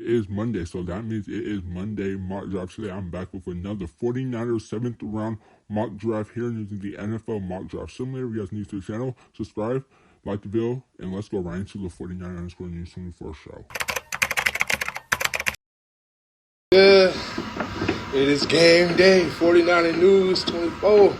is Monday, so that means it is Monday mock draft today. I'm back with another 49ers 7th round mock draft here using the NFL mock draft simulator. If you guys new to the channel, subscribe, like the video, and let's go right into the 49ers News 24 show. It is game day, 49er News 24.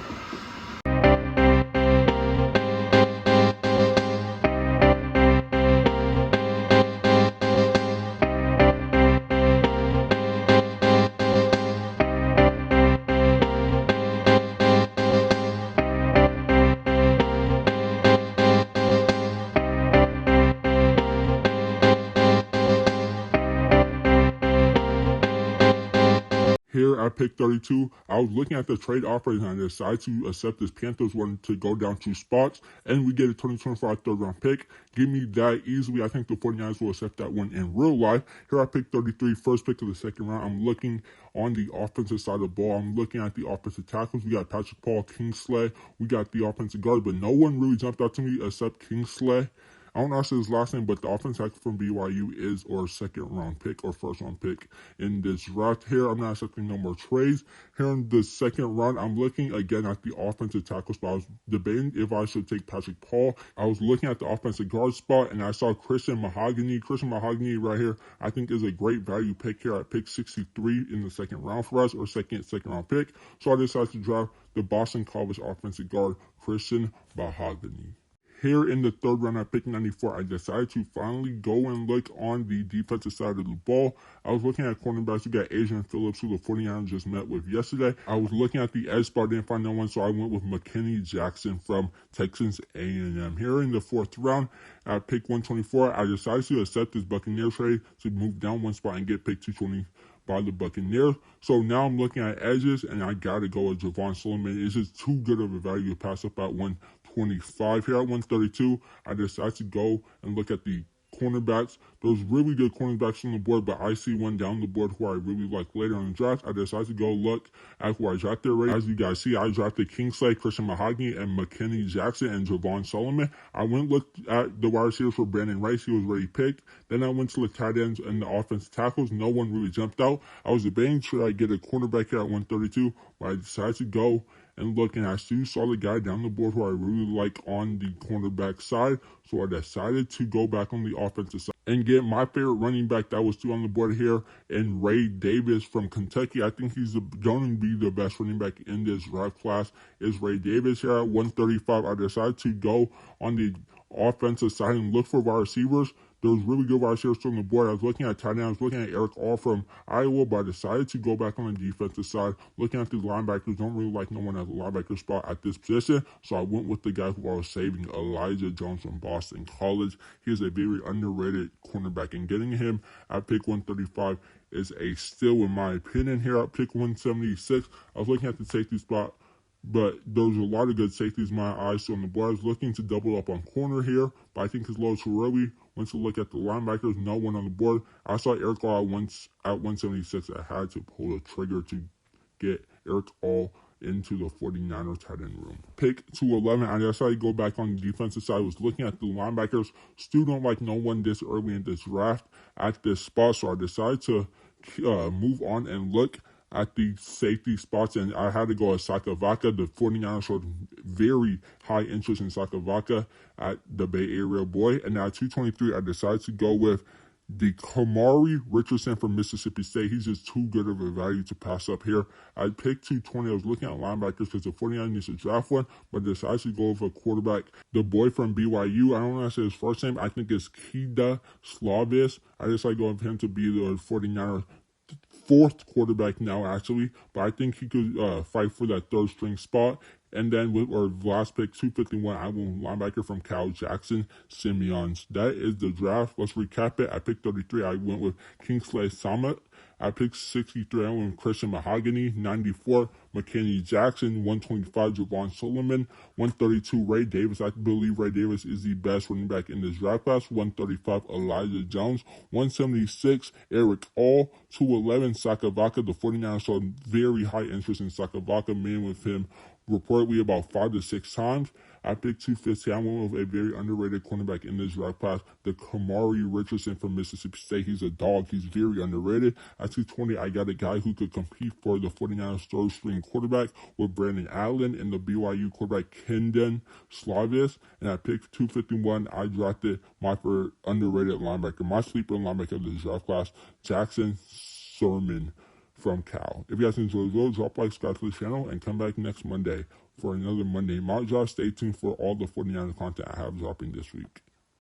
Here at pick 32, I was looking at the trade offers and I decided to accept this Panthers one to go down 2 spots, and we get a 2025 third round pick. Give me that easily. I think the 49ers will accept that one in real life. Here at pick 33, first pick of the second round, I'm looking on the offensive side of the ball. I'm looking at the offensive tackles. We got Patrick Paul, Kingsley. We got the offensive guard, but no one really jumped out to me except Kingsley. I don't know if his last name, but the offensive tackle from BYU is our second round pick or first round pick in this draft. Here, I'm not accepting no more trades. Here in the second round, I'm looking again at the offensive tackle spot. I was debating if I should take Patrick Paul. I was looking at the offensive guard spot, and I saw Christian Mahogany. Christian Mahogany right here, I think is a great value pick here at pick 63 in the second round for us, or second round pick. So I decided to draft the Boston College offensive guard, Christian Mahogany. Here in the third round at pick 94, I decided to finally go and look on the defensive side of the ball. I was looking at cornerbacks. We got Adrian Phillips, who the 49ers just met with yesterday. I was looking at the edge spot, didn't find no one, so I went with McKinney Jackson from Texas A&M. Here in the fourth round at pick 124, I decided to accept this Buccaneers trade to move down one spot and get pick 220 by the Buccaneers. So now I'm looking at edges, and I got to go with Javon Solomon. It's just too good of a value to pass up at 125. Here at 132, I decided to go and look at the cornerbacks. There's really good cornerbacks on the board, but I see one down the board who I really like later in the draft. I decided to go look at who I drafted already. As you guys see, I drafted Kingsley, Christian Mahogany, and McKinney Jackson and Javon Solomon. I went and looked at the wide receivers for Brandon Rice. He was already picked. Then I went to the tight ends and the offensive tackles. No one really jumped out. I was debating should I get a cornerback here at 132, but I decided to go and look, and I still saw the guy down the board who I really like on the cornerback side, so I decided to go back on the offensive side and get my favorite running back that was still on the board here, and Ray Davis from Kentucky. I think he's going to be the best running back in this draft class is Ray Davis. Here at 135, I decided to go on the offensive side and look for wide receivers. There's really good wide receivers on the board. I was looking at tight end. I was looking at Eric All from Iowa, but I decided to go back on the defensive side. Looking at the linebackers, don't really like no one at the linebacker spot at this position, so I went with the guy who I was saving, Elijah Jones from Boston College. He is a very underrated cornerback, and getting him at pick 135 is a steal in my opinion. Here at pick 176, I was looking at the safety spot, but there's a lot of good safeties in my eyes. So on the board, I was looking to double up on corner here, but I think it's a little too early. Went to look at the linebackers, no one on the board. I saw Eric All at 176. I had to pull the trigger to get Eric All into the 49ers tight end room. Pick 211, I decided to go back on the defensive side. I was looking at the linebackers. Still don't like no one this early in this draft at this spot, so I decided to move on and look at the safety spots, and I had to go at Sakavaka. The 49ers showed very high interest in Sakavaka at the Bay Area boy, and at 223, I decided to go with the Kamari Richardson from Mississippi State. He's just too good of a value to pass up here. I picked 220. I was looking at linebackers because the 49ers needs to draft one, but decided to go with a quarterback. The boy from BYU, I don't know how to say his first name. I think it's Kida Slavis. I decided to go with him to be the 49ers fourth quarterback now, actually, but I think he could fight for that third string spot. And then with our last pick, 251, I went linebacker from Cal Jackson Simeons. That is the draft. Let's recap it. At pick 33, I went with Kingsley Summit. At pick 63, I went with Christian Mahogany. 94, McKinney Jackson. 125, Javon Solomon. 132, Ray Davis. I believe Ray Davis is the best running back in this draft class. 135, Elijah Jones. 176, Eric All. 211, Sakavaka. The 49ers showed very high interest in Sakavaka, meaning with him reportedly about 5 to 6 times. At pick 250, I went with a very underrated cornerback in this draft class, the Kamari Richardson from Mississippi State. He's a dog. He's very underrated. At 220, I got a guy who could compete for the 49ers third-string quarterback with Brandon Allen and the BYU quarterback Kendon Slavis. And at pick 251, I drafted my underrated linebacker, my sleeper linebacker of this draft class, Jackson Sermon from Cal. If you guys enjoyed the video, drop a like, subscribe to the channel, and come back next Monday for another Monday mock draft. Stay tuned for all the 49ers content I have dropping this week.